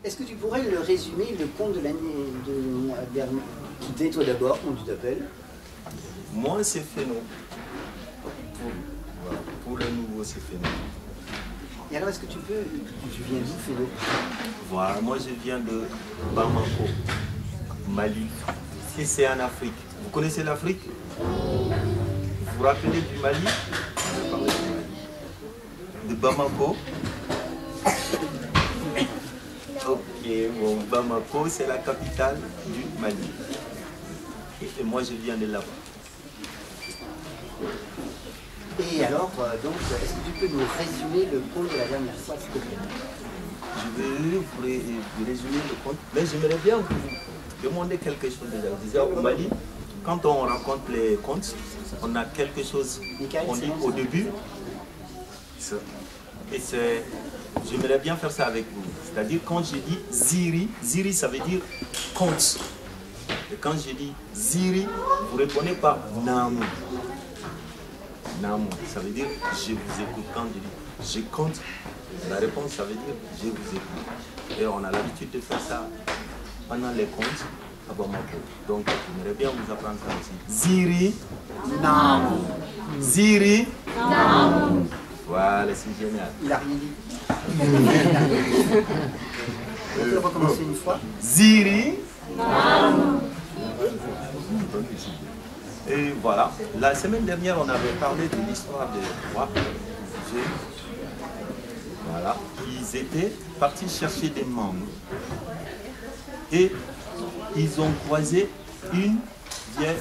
Est-ce que tu pourrais le résumer, le conte de l'année dernière? Qui t'es toi d'abord, comment tu t'appelles? Moi, c'est Féno. Pour le nouveau, c'est Féno. Et alors, est-ce que tu peux... Tu viens d'où, Féno? Voilà, moi je viens de Bamako, Mali. Et c'est en Afrique. Vous connaissez l'Afrique? Vous vous rappelez du Mali? Je vais parler du Mali. De Bamako. Ok, bon, Bamako, c'est la capitale du Mali. Et moi, je viens de là-bas. Et alors, donc, est-ce que tu peux nous résumer le conte de la dernière fois, s'il te plaît? Je vais vous résumer le conte, mais j'aimerais bien vous demander quelque chose déjà. Déjà au Mali, quand on raconte les contes, on a quelque chose qu'on dit au début. Et j'aimerais bien faire ça avec vous. C'est-à-dire quand je dis Ziri, Ziri ça veut dire conte. Et quand je dis Ziri, vous répondez par Namu. Namu, ça veut dire je vous écoute. Quand je dis je compte, la réponse ça veut dire je vous écoute. Et on a l'habitude de faire ça pendant les contes à Bamako. Donc j'aimerais bien vous apprendre ça aussi. Ziri, Namu. Ziri, Namu. Voilà, c'est génial. Il a rien dit. On peut le recommencer une fois. Ziri, Namu. Et voilà, la semaine dernière, on avait parlé de l'histoire des trois jeunes. Voilà, ils étaient partis chercher des mangues. Et ils ont croisé une vieille,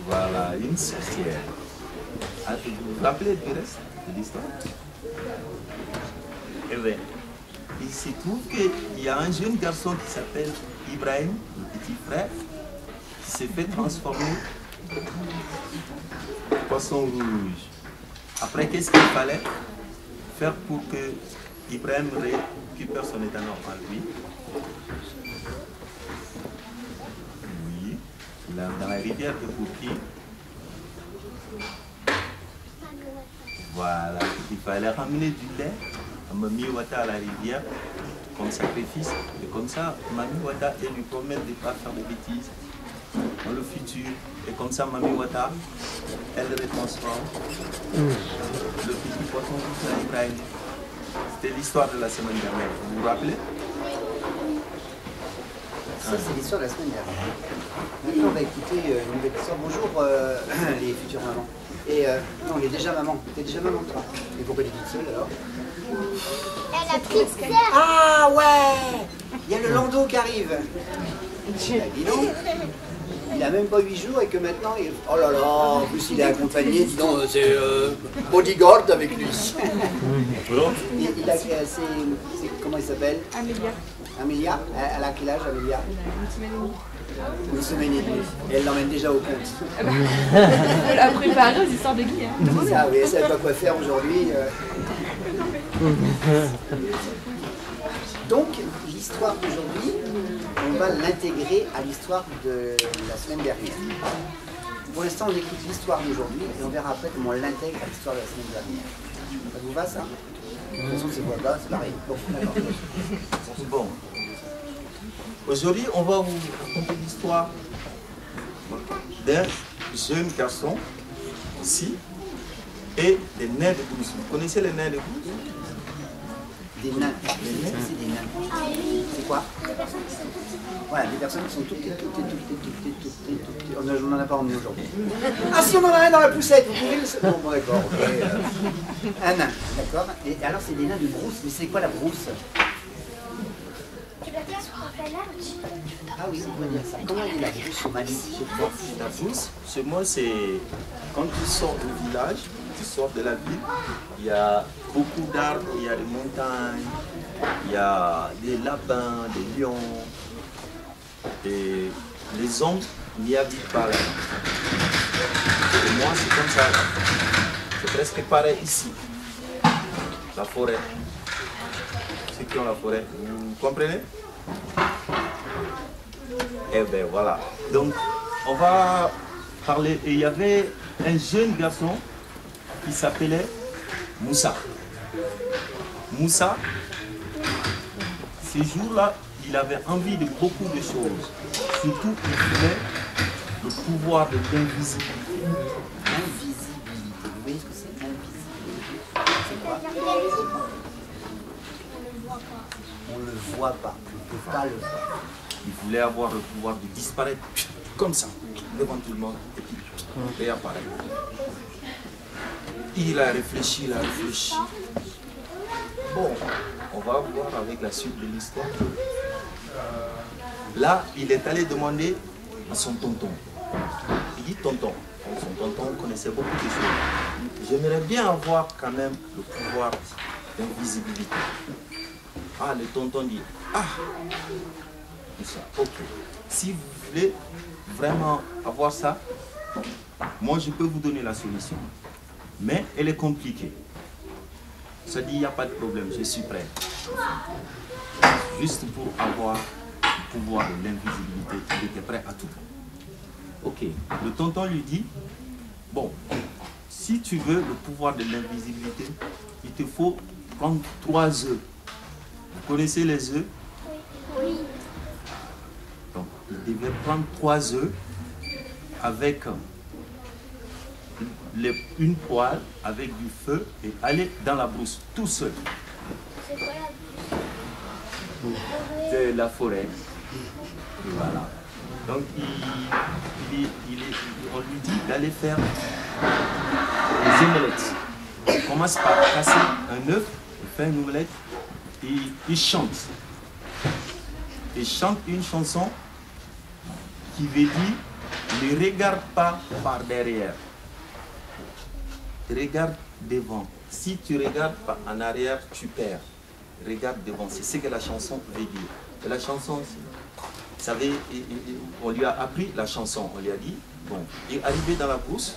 voilà, une sorcière. Vous vous rappelez du reste de l'histoire? Eh bien, il se trouve qu'il y a un jeune garçon qui s'appelle Ibrahim, le petit frère, qui s'est fait transformer poisson rouge. Après, qu'est-ce qu'il fallait faire pour que Ibrahim récupère son état normal? Oui, dans la rivière de Bourki. Voilà, il fallait ramener du lait à Mami Wata à la rivière comme sacrifice. Et comme ça, Mami Wata, elle lui promet de ne pas faire de bêtises dans le futur. Et comme ça, Mami Wata, elle retransforme le petit poisson rouge à Ibrahim. C'était l'histoire de la semaine dernière. Vous vous rappelez? Ça, c'est l'histoire de la semaine dernière. Maintenant, on va écouter une nouvelle histoire. Bonjour, les futures mamans. Et non, il est déjà maman. T'es déjà maman, toi. Et pourquoi tu es toute seule, alors? Elle a pris le cerf. Ah, ouais! Il y a le landau qui arrive. Dis donc. Il a même pas 8 jours et que maintenant, oh là là, en plus il est accompagné, dis donc, c'est bodyguard avec lui. Il a, comment il s'appelle? Amélia. Amélia? Elle a quel âge, Amélia? Une semaine et demie. 1 semaine et demie. Et elle l'emmène déjà au compte. Elle a préparé aux histoires de Guy. Hein. C'est ça, oui, elle ne savait pas quoi faire aujourd'hui. Donc, l'histoire d'aujourd'hui, on va l'intégrer à l'histoire de la semaine dernière. Pour l'instant, on écoute l'histoire d'aujourd'hui et on verra après comment on l'intègre à l'histoire de la semaine dernière. Ça vous va, ça? De toute façon, c'est quoi là? C'est pareil. Bon, d'accord. Bon. Aujourd'hui, on va vous raconter l'histoire d'un jeune garçon ici et des nains de Brousse. Vous connaissez les nains de Brousse? Des nains. Les nains, c'est des nains. C'est quoi? Voilà, des personnes qui sont toutes petites. On n'en a pas emmené aujourd'hui. Ah si, on en a un dans la poussette, vous pouvez le... Bon, d'accord, ok. Un nain, d'accord. Et alors, c'est des nains de brousse. Mais c'est quoi la brousse? Ah oui, on peut dire ça. Comment est la brousse au Mali? La brousse, chez moi, c'est quand tu sors du village, tu sors de la ville, il y a beaucoup d'arbres, il y a des montagnes, il y a des lapins, des lions. Et les hommes n'y habitent pas là. Et moi, c'est comme ça. C'est presque pareil ici. La forêt. Ceux qui ont la forêt, vous comprenez? Eh bien voilà. Donc, on va parler. Et il y avait un jeune garçon qui s'appelait Moussa. Moussa, ces jours-là, il avait envie de beaucoup de choses. Surtout, il voulait le pouvoir de l'invisibilité. Invisibilité. Vous voyez ce que c'est, invisibilité? C'est quoi? On ne le voit pas. On ne peut pas le voir. Il voulait avoir le pouvoir de disparaître comme ça, devant tout le monde, et puis réapparaître. Il a réfléchi, il a réfléchi. Bon, on va voir avec la suite de l'histoire. Là, il est allé demander à son tonton. Il dit tonton. Son tonton connaissait beaucoup de choses. J'aimerais bien avoir quand même le pouvoir d'invisibilité. Ah, le tonton dit, ah, ça, ok. Si vous voulez vraiment avoir ça, moi je peux vous donner la solution. Mais elle est compliquée. Ça dit, il n'y a pas de problème, je suis prêt. Juste pour avoir le pouvoir de l'invisibilité, il était prêt à tout. Ok, le tonton lui dit, bon, si tu veux le pouvoir de l'invisibilité, il te faut prendre 3 œufs. Vous connaissez les œufs? Oui. Donc, il devait prendre 3 œufs avec une poêle, avec du feu et aller dans la brousse tout seul. C'est quoi la brousse? C'est la forêt. Et voilà. Donc, on lui dit d'aller faire des omelettes. Il commence par casser un œuf, il fait une omelette et il chante. Il chante une chanson qui veut dire ne regarde pas par derrière. Regarde devant. Si tu regardes pas en arrière, tu perds. Regarde devant. C'est ce que la chanson veut dire. Et la chanson, vous savez, on lui a appris la chanson. On lui a dit, bon, il est arrivé dans la brousse.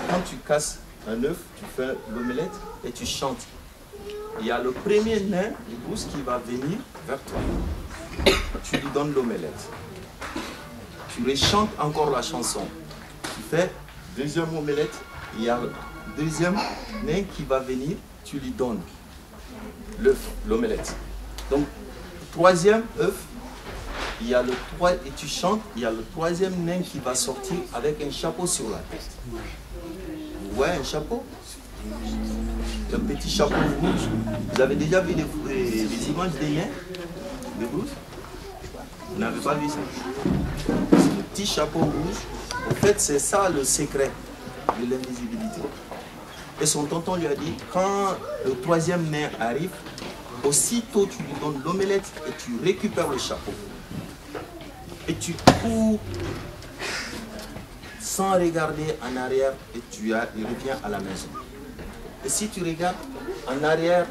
Quand tu casses un œuf, tu fais l'omelette et tu chantes. Il y a le premier nain de brousse qui va venir vers toi. Tu lui donnes l'omelette. Tu rechantes encore la chanson. Tu fais deuxième omelette. Il y a le deuxième nain qui va venir. Tu lui donnes l'œuf, l'omelette. Donc, troisième œuf. Il y a le 3 et tu chantes. Il y a le troisième nain qui va sortir avec un chapeau sur la tête. Vous voyez un chapeau? Un petit chapeau rouge. Vous avez déjà vu les images des nains de brousse? Vous n'avez pas vu ça? C'est le petit chapeau rouge. En fait, c'est ça le secret de l'invisibilité. Et son tonton lui a dit, quand le troisième nain arrive, aussitôt tu lui donnes l'omelette et tu récupères le chapeau. Et tu cours sans regarder en arrière et tu reviens à la maison. Et si tu regardes en arrière,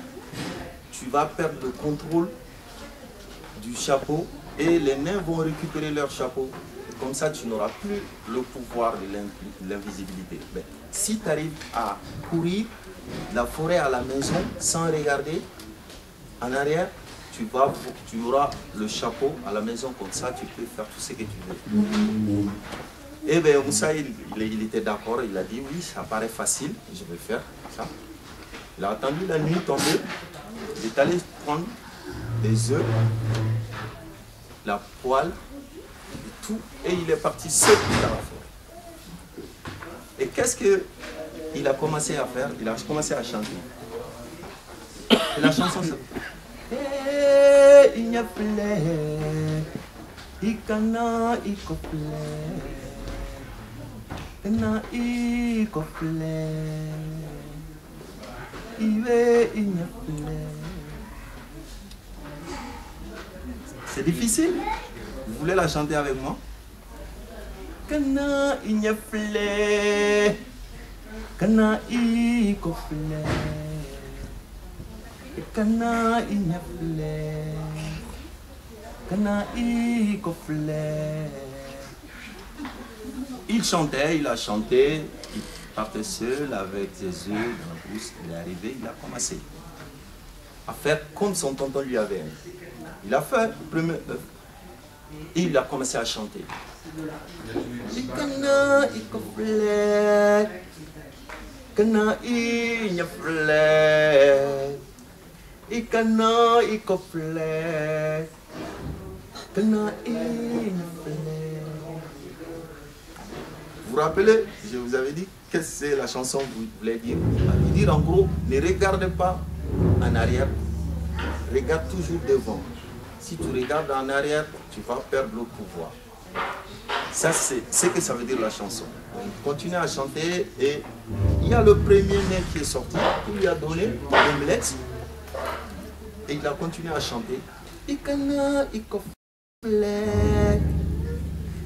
tu vas perdre le contrôle du chapeau et les nains vont récupérer leur chapeau. Et comme ça, tu n'auras plus le pouvoir de l'invisibilité. Mais si tu arrives à courir la forêt à la maison sans regarder en arrière, tu auras le chapeau à la maison, comme ça tu peux faire tout ce que tu veux. Et bien Moussa, il était d'accord, il a dit oui, ça paraît facile, je vais faire ça. Il a attendu la nuit tomber, il est allé prendre des œufs, la poêle, et tout, et il est parti seul dans la forêt. Et qu'est-ce qu'il a commencé à faire? Il a commencé à chanter. Et la chanson c'est il y a plein, il cana, il couple, cana, il couple, il veut, il y a plein. C'est difficile? Vous voulez la chanter avec moi? Cana, il y a plein, cana, il couple. Kana inyafle, kana ikofle. Il chantait, il a chanté, il partait seul avec ses œufs dans la brousse. Il est arrivé, il a commencé à faire comme son tonton lui avait. Il a fait le premier œuf et il a commencé à chanter. Kana ikofle, kana inyafle. Ikana ikofle, Vous vous rappelez, je vous avais dit qu'est-ce que c'est la chanson vous voulez dire. Elle veut dire en gros, ne regarde pas en arrière, regarde toujours devant. Si tu regardes en arrière, tu vas perdre le pouvoir. Ça, c'est ce que ça veut dire la chanson. On continue à chanter et il y a le premier né qui est sorti, qui lui a donné l'omelette et il a continué à chanter. Ikana ikofle,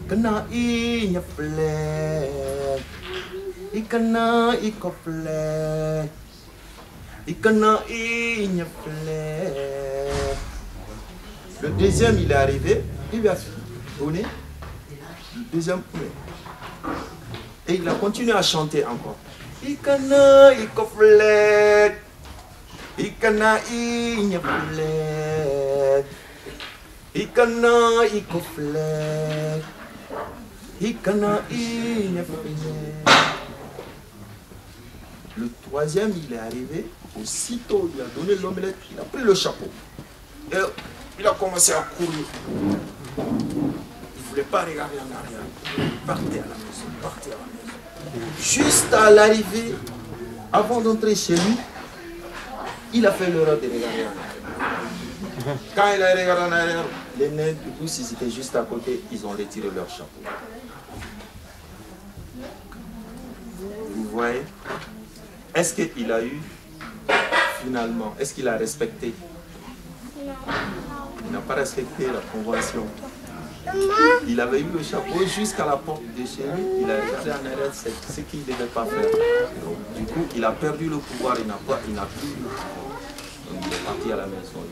kana inyafle, ikana ikofle, ikana inyafle. Le deuxième, il est arrivé, il lui a donné le deuxième poulet. Et il a continué à chanter encore. Ikana ikofle, ikana inyafle, ikana ikofle, ikana inyafle. Le troisième, il est arrivé, aussitôt il a donné l'omelette, il a pris le chapeau. Et il a commencé à courir. Il ne voulait pas regarder en arrière. Il partait à la maison, partait à la maison. Juste à l'arrivée, avant d'entrer chez lui, il a fait l'erreur de regarder en arrière. Quand il a regardé en arrière, les nains, du coup, s'ils étaient juste à côté, ils ont retiré leur chapeau. Vous voyez? Est-ce qu'il a eu, finalement, est-ce qu'il a respecté? Il n'a pas respecté la convention. Il avait eu le chapeau jusqu'à la porte de chez lui. Il a regardé en arrière, c'est ce qu'il ne devait pas faire. Donc, du coup, il a perdu le pouvoir, il n'a plus le pouvoir. Donc, il est parti à la maison.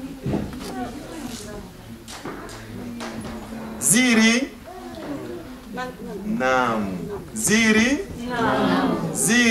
Ziri Nam. Ziri Nam. Ziri